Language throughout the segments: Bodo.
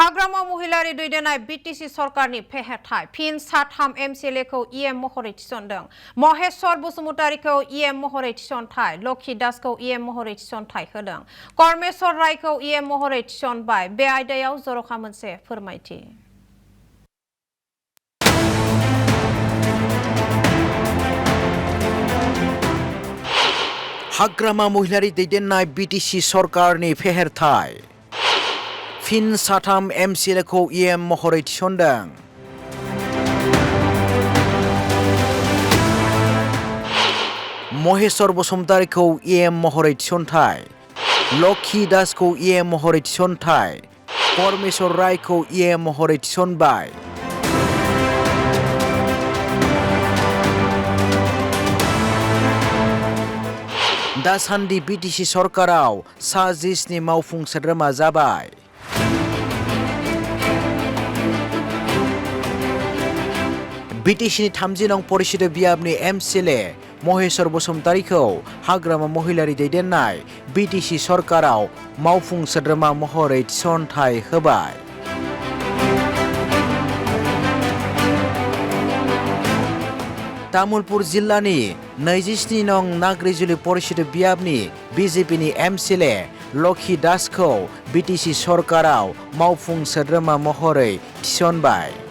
Hagrama Muhilari Duidenai BTC Sorkarni Pehetai, Pin Satham MCLeko EM Mohorit Sondang, Mohesor Busumutariko EM Mohorit Sontai, Loki Dasko EM Mohorit Sontai Hedang, Kormesor Raiko EM Mohorit Son by Beidao Zorokamanse Furmaiti. Hagrama Muhilari Duidenai BTC Sorkarni Pehertai. Fin Satham MCLeko EM Mohorit Sondang. Mohesor Busumutariko EM Mohorit Sontai. Loki Dasko EM Mohorit Sontai. Kormesor Raiko EM Mohorit Sonbai. Dasandi BTC Sorkarau Sajisni Maufung Hagrama Jabai. BTC ni 30 nong Porishida Biabni MCLE Mohesor Busumutariko Hagrama Muhilari Duidenai BTC Sorkarau Maufung Hagrama Mohorit Sontai Hobai. Tamulpur Jillani 27 nong Nagrijuli Porishida Biabni BJP ni MCLE Loki Dasko BTC Sorkarau Maufung Hagrama Mohorit Sonbai.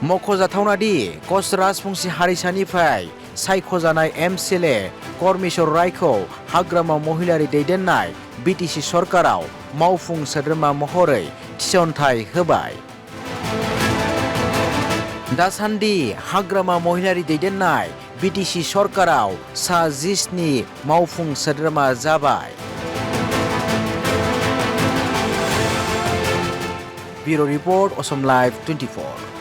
Mokozatawnadi Kos Rajbongsi Harisanifrai Saikojanai MCLE Kormesor Raiko Hagrama Muhilari Duidenai BTC Sorkarau Maufung Hagrama Mohorit Sontai Hobai. Dasandi Hagrama Muhilari Duidenai BTC Sorkarau Sajisni Maufung Hagrama Jabai. Bureau Report Assam Live 24.